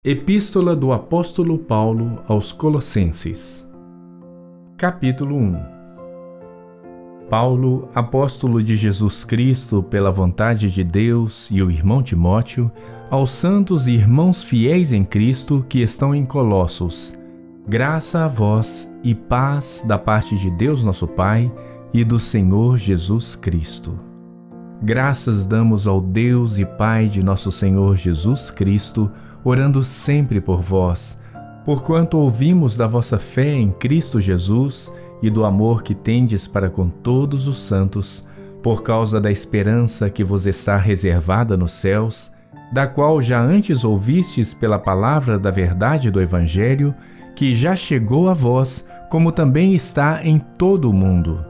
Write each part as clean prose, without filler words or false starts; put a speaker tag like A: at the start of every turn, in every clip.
A: Epístola do Apóstolo Paulo aos Colossenses. Capítulo 1. Paulo, apóstolo de Jesus Cristo pela vontade de Deus, e o irmão Timóteo, aos santos e irmãos fiéis em Cristo que estão em Colossos, graça a vós e paz da parte de Deus nosso Pai e do Senhor Jesus Cristo. Graças damos ao Deus e Pai de nosso Senhor Jesus Cristo, orando sempre por vós, porquanto ouvimos da vossa fé em Cristo Jesus e do amor que tendes para com todos os santos, por causa da esperança que vos está reservada nos céus, da qual já antes ouvistes pela palavra da verdade do Evangelho, que já chegou a vós, como também está em todo o mundo.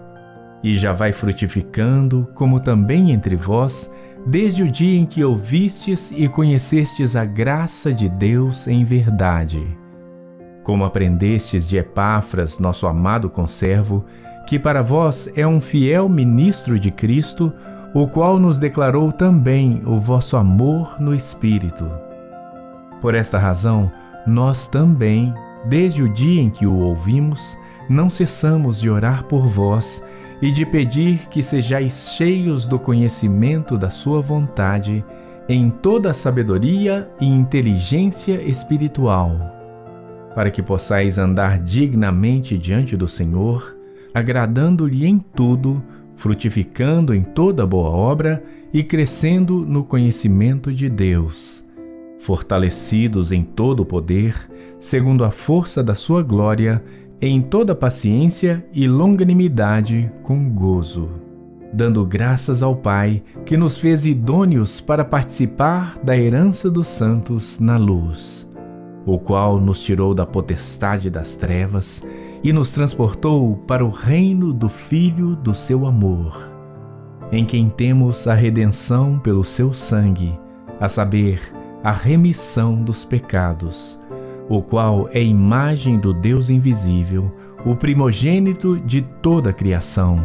A: E já vai frutificando, como também entre vós, desde o dia em que ouvistes e conhecestes a graça de Deus em verdade. Como aprendestes de Epáfras, nosso amado conservo, que para vós é um fiel ministro de Cristo, o qual nos declarou também o vosso amor no Espírito. Por esta razão, nós também, desde o dia em que o ouvimos, não cessamos de orar por vós e de pedir que sejais cheios do conhecimento da sua vontade, em toda a sabedoria e inteligência espiritual, para que possais andar dignamente diante do Senhor, agradando-lhe em tudo, frutificando em toda boa obra e crescendo no conhecimento de Deus, fortalecidos em todo o poder, segundo a força da sua glória, em toda paciência e longanimidade com gozo, dando graças ao Pai, que nos fez idôneos para participar da herança dos santos na luz, o qual nos tirou da potestade das trevas e nos transportou para o reino do Filho do seu amor, em quem temos a redenção pelo seu sangue, a saber, a remissão dos pecados, o qual é imagem do Deus invisível, o primogênito de toda a criação,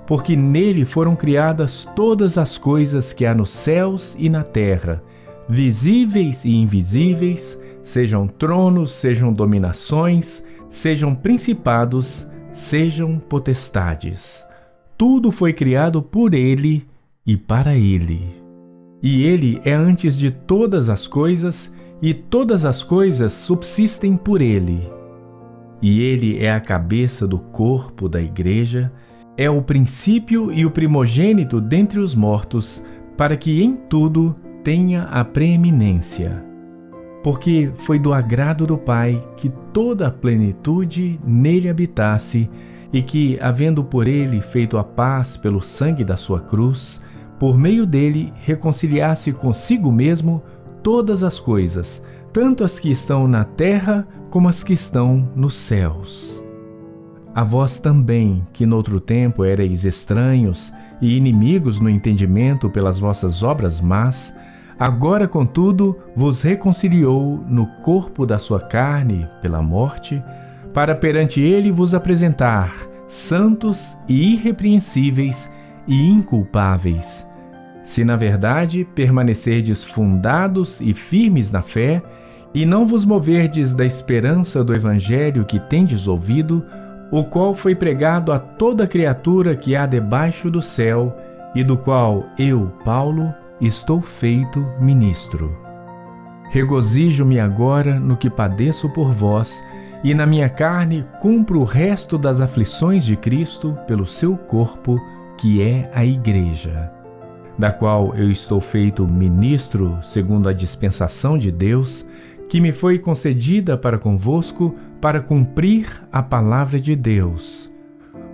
A: porque nele foram criadas todas as coisas que há nos céus e na terra, visíveis e invisíveis, sejam tronos, sejam dominações, sejam principados, sejam potestades. Tudo foi criado por ele e para ele. E ele é antes de todas as coisas, e todas as coisas subsistem por ele. E ele é a cabeça do corpo da igreja, é o princípio e o primogênito dentre os mortos, para que em tudo tenha a preeminência. Porque foi do agrado do Pai que toda a plenitude nele habitasse, e que, havendo por ele feito a paz pelo sangue da sua cruz, por meio dele reconciliasse consigo mesmo todas as coisas, tanto as que estão na terra como as que estão nos céus. A vós também, que noutro tempo éreis estranhos e inimigos no entendimento pelas vossas obras más, agora, contudo, vos reconciliou no corpo da sua carne pela morte, para perante ele vos apresentar santos e irrepreensíveis e inculpáveis, se na verdade permanecerdes fundados e firmes na fé, e não vos moverdes da esperança do Evangelho que tendes ouvido, o qual foi pregado a toda criatura que há debaixo do céu, e do qual eu, Paulo, estou feito ministro. Regozijo-me agora no que padeço por vós, e na minha carne cumpro o resto das aflições de Cristo pelo seu corpo, que é a Igreja, da qual eu estou feito ministro segundo a dispensação de Deus, que me foi concedida para convosco, para cumprir a palavra de Deus,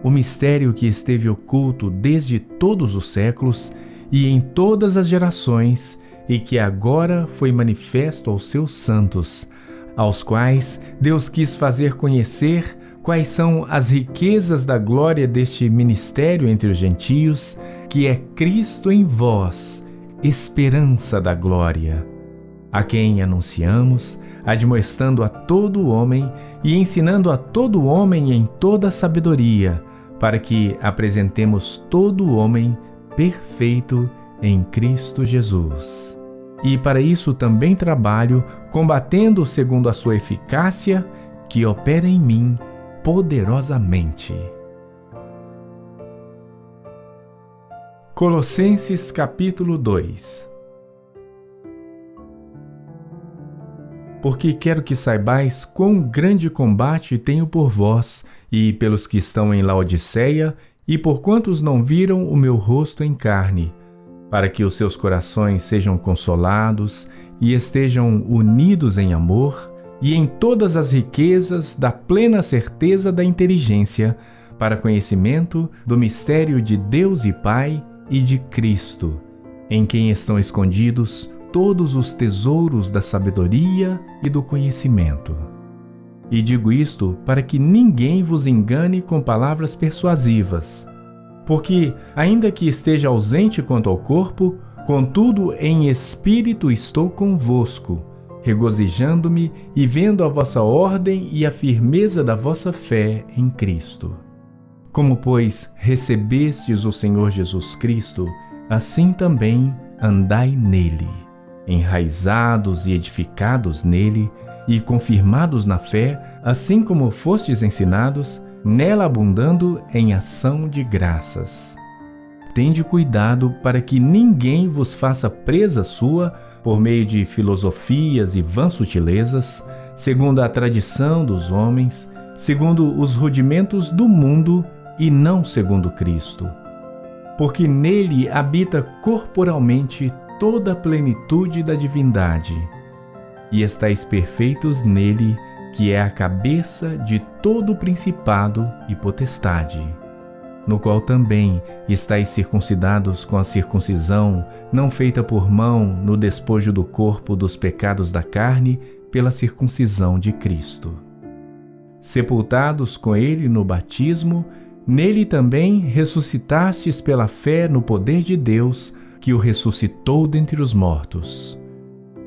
A: o mistério que esteve oculto desde todos os séculos e em todas as gerações, e que agora foi manifesto aos seus santos, aos quais Deus quis fazer conhecer quais são as riquezas da glória deste ministério entre os gentios, que é Cristo em vós, esperança da glória, a quem anunciamos, admoestando a todo homem e ensinando a todo homem em toda a sabedoria, para que apresentemos todo homem perfeito em Cristo Jesus. e para isso também trabalho, combatendo segundo a sua eficácia, que opera em mim poderosamente. Colossenses capítulo 2. Porque quero que saibais quão grande combate tenho por vós e pelos que estão em Laodiceia, e por quantos não viram o meu rosto em carne, para que os seus corações sejam consolados e estejam unidos em amor e em todas as riquezas da plena certeza da inteligência, para conhecimento do mistério de Deus e Pai e de Cristo, em quem estão escondidos todos os tesouros da sabedoria e do conhecimento. E digo isto para que ninguém vos engane com palavras persuasivas. Porque, ainda que esteja ausente quanto ao corpo, contudo em espírito estou convosco, regozijando-me e vendo a vossa ordem e a firmeza da vossa fé em Cristo. Como, pois, recebestes o Senhor Jesus Cristo, assim também andai nele, enraizados e edificados nele, e confirmados na fé, assim como fostes ensinados, nela abundando em ação de graças. Tende cuidado para que ninguém vos faça presa sua por meio de filosofias e vãs sutilezas, segundo a tradição dos homens, segundo os rudimentos do mundo e não segundo Cristo. Porque nele habita corporalmente toda a plenitude da divindade, e estáis perfeitos nele, que é a cabeça de todo principado e potestade, no qual também estáis circuncidados com a circuncisão, não feita por mão, no despojo do corpo dos pecados da carne, pela circuncisão de Cristo. Sepultados com ele no batismo, nele também ressuscitastes pela fé no poder de Deus, que o ressuscitou dentre os mortos.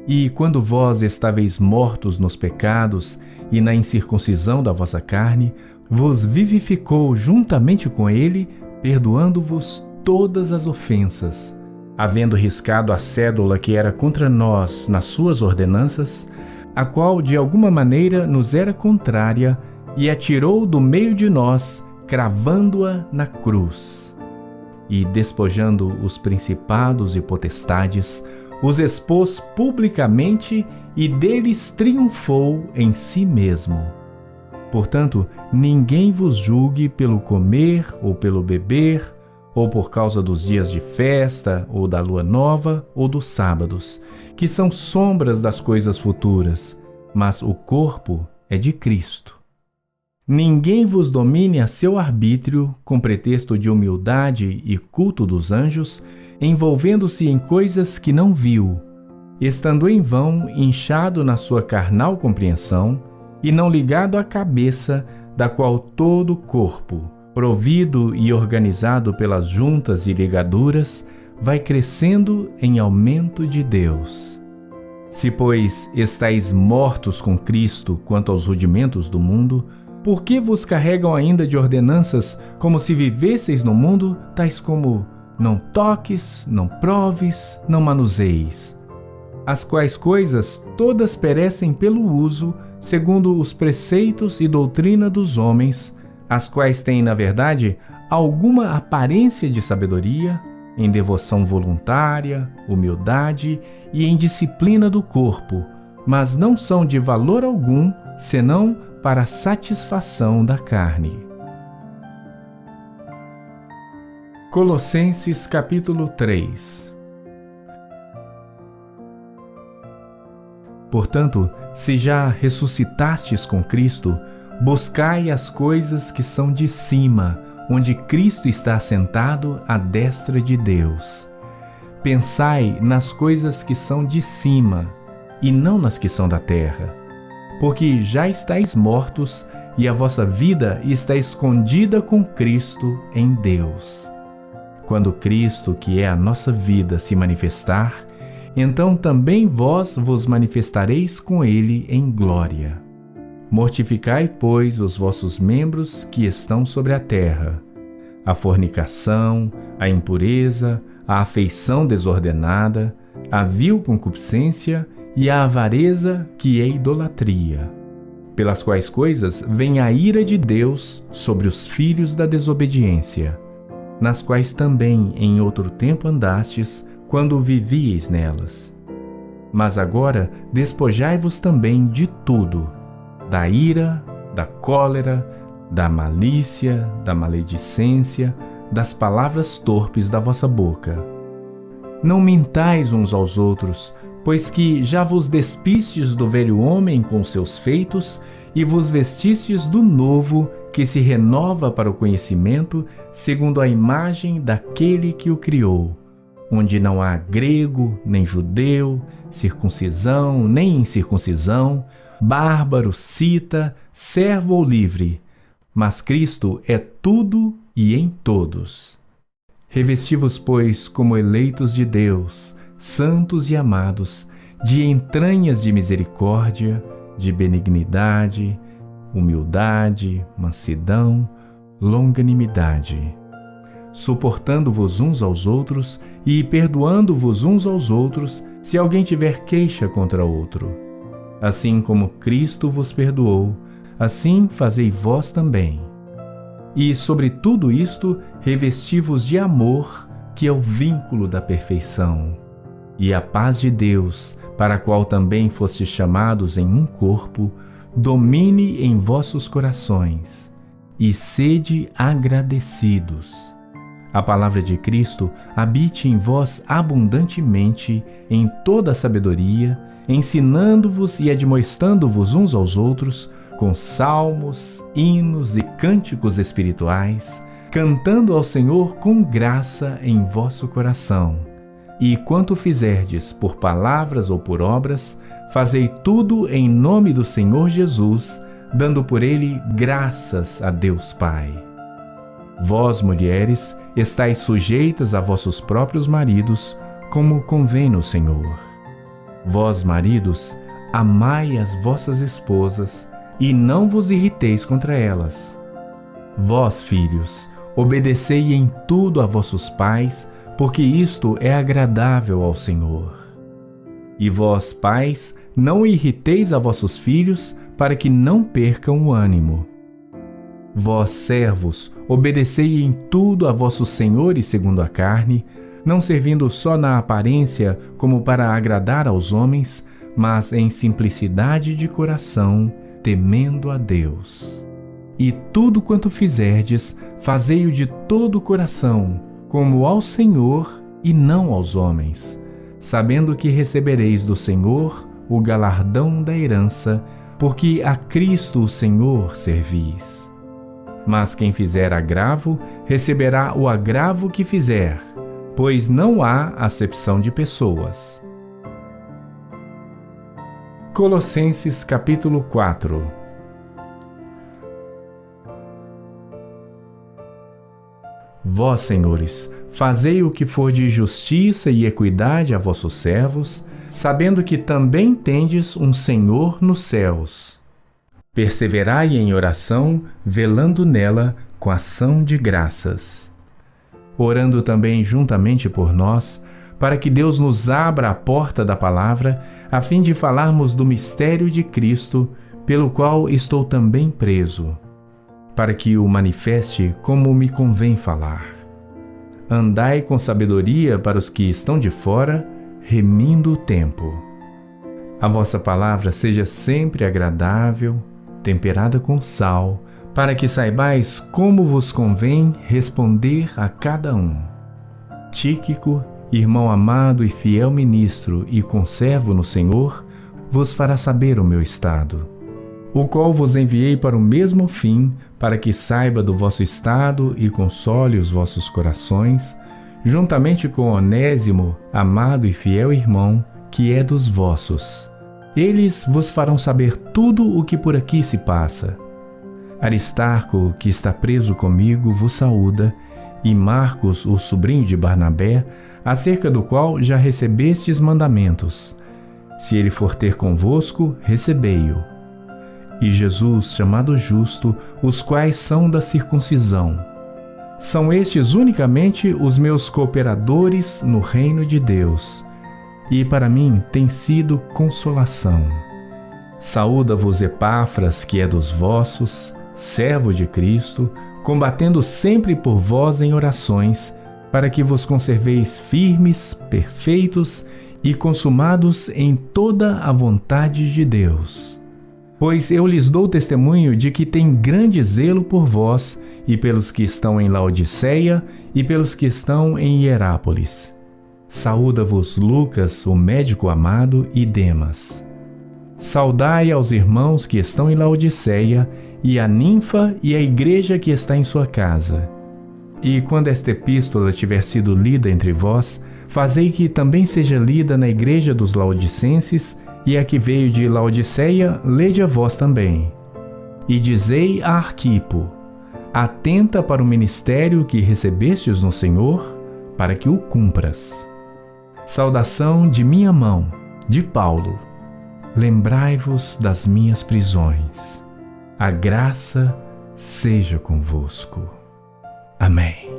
A: E quando vós estáveis mortos nos pecados e na incircuncisão da vossa carne, vos vivificou juntamente com ele, perdoando-vos todas as ofensas, havendo riscado a cédula que era contra nós nas suas ordenanças, a qual de alguma maneira nos era contrária, e a tirou do meio de nós, cravando-a na cruz. E despojando os principados e potestades, os expôs publicamente e deles triunfou em si mesmo. Portanto, ninguém vos julgue pelo comer ou pelo beber, ou por causa dos dias de festa, ou da lua nova, ou dos sábados, que são sombras das coisas futuras, mas o corpo é de Cristo. Ninguém vos domine a seu arbítrio, com pretexto de humildade e culto dos anjos, envolvendo-se em coisas que não viu, estando em vão inchado na sua carnal compreensão, e não ligado à cabeça, da qual todo o corpo, provido e organizado pelas juntas e ligaduras, vai crescendo em aumento de Deus. Se, pois, estáis mortos com Cristo quanto aos rudimentos do mundo, por que vos carregam ainda de ordenanças como se vivesseis no mundo, tais como não toques, não proves, não manuseis, as quais coisas todas perecem pelo uso, segundo os preceitos e doutrina dos homens, as quais têm, na verdade, alguma aparência de sabedoria, em devoção voluntária, humildade e em disciplina do corpo, mas não são de valor algum, senão para a satisfação da carne. Colossenses capítulo 3. Portanto, se já ressuscitastes com Cristo, buscai as coisas que são de cima, onde Cristo está assentado à destra de Deus. Pensai nas coisas que são de cima, e não nas que são da terra, porque já estáis mortos, e a vossa vida está escondida com Cristo em Deus. Quando Cristo, que é a nossa vida, se manifestar, então também vós vos manifestareis com ele em glória. Mortificai, pois, os vossos membros que estão sobre a terra: a fornicação, a impureza, a afeição desordenada, a vil concupiscência e a avareza, que é idolatria, pelas quais coisas vem a ira de Deus sobre os filhos da desobediência, nas quais também em outro tempo andastes, quando vivíeis nelas. Mas agora despojai-vos também de tudo, da ira, da cólera, da malícia, da maledicência, das palavras torpes da vossa boca. Não mintais uns aos outros, pois que já vos despistes do velho homem com seus feitos e vos vestistes do novo, que se renova para o conhecimento, segundo a imagem daquele que o criou, onde não há grego, nem judeu, circuncisão, nem incircuncisão, bárbaro, cita, servo ou livre, mas Cristo é tudo e em todos. Revesti-vos, pois, como eleitos de Deus, santos e amados, de entranhas de misericórdia, de benignidade, humildade, mansidão, longanimidade, suportando-vos uns aos outros e perdoando-vos uns aos outros, se alguém tiver queixa contra outro. Assim como Cristo vos perdoou, assim fazei vós também. E sobre tudo isto, revesti-vos de amor, que é o vínculo da perfeição, e a paz de Deus, para a qual também fostes chamados em um corpo, domine em vossos corações, e sede agradecidos. A palavra de Cristo habite em vós abundantemente, em toda a sabedoria, ensinando-vos e admoestando-vos uns aos outros, com salmos, hinos e cânticos espirituais, cantando ao Senhor com graça em vosso coração. E quanto fizerdes por palavras ou por obras, fazei tudo em nome do Senhor Jesus, dando por ele graças a Deus Pai. Vós, mulheres, estáis sujeitas a vossos próprios maridos, como convém no Senhor. Vós, maridos, amai as vossas esposas, e não vos irriteis contra elas. Vós, filhos, obedecei em tudo a vossos pais, porque isto é agradável ao Senhor. E vós, pais, não irriteis a vossos filhos, para que não percam o ânimo. Vós, servos, obedecei em tudo a vossos senhores segundo a carne, não servindo só na aparência como para agradar aos homens, mas em simplicidade de coração, temendo a Deus. E tudo quanto fizerdes, fazei-o de todo o coração, como ao Senhor e não aos homens, sabendo que recebereis do Senhor o galardão da herança, porque a Cristo o Senhor servis. Mas quem fizer agravo, receberá o agravo que fizer, pois não há acepção de pessoas. Colossenses capítulo 4. Vós, senhores, fazei o que for de justiça e equidade a vossos servos, sabendo que também tendes um Senhor nos céus. Perseverai em oração, velando nela com ação de graças. Orando também juntamente por nós, para que Deus nos abra a porta da palavra, a fim de falarmos do mistério de Cristo, pelo qual estou também preso, para que o manifeste como me convém falar. Andai com sabedoria para os que estão de fora, remindo o tempo. A vossa palavra seja sempre agradável, temperada com sal, para que saibais como vos convém responder a cada um. Tíquico, irmão amado e fiel ministro e conservo no Senhor, vos fará saber o meu estado, o qual vos enviei para o mesmo fim, para que saiba do vosso estado e console os vossos corações, juntamente com Onésimo, amado e fiel irmão, que é dos vossos. Eles vos farão saber tudo o que por aqui se passa. Aristarco, que está preso comigo, vos saúda, e Marcos, o sobrinho de Barnabé, acerca do qual já recebestes mandamentos. Se ele for ter convosco, recebei-o. E Jesus, chamado Justo, os quais são da circuncisão. São estes unicamente os meus cooperadores no reino de Deus. e para mim tem sido consolação. Saúda-vos Epáfras, que é dos vossos, servo de Cristo, combatendo sempre por vós em orações, para que vos conserveis firmes, perfeitos e consumados em toda a vontade de Deus. Pois eu lhes dou testemunho de que tem grande zelo por vós e pelos que estão em Laodiceia e pelos que estão em Hierápolis. Saúda-vos Lucas, o médico amado, e Demas. Saudai aos irmãos que estão em Laodiceia e a Ninfa e a igreja que está em sua casa. E quando esta epístola tiver sido lida entre vós, fazei que também seja lida na igreja dos Laodicenses, e a que veio de Laodiceia, lede a vós também. E dizei a Arquipo: atenta para o ministério que recebestes no Senhor, para que o cumpras. Saudação de minha mão, de Paulo. Lembrai-vos das minhas prisões. A graça seja convosco. Amém.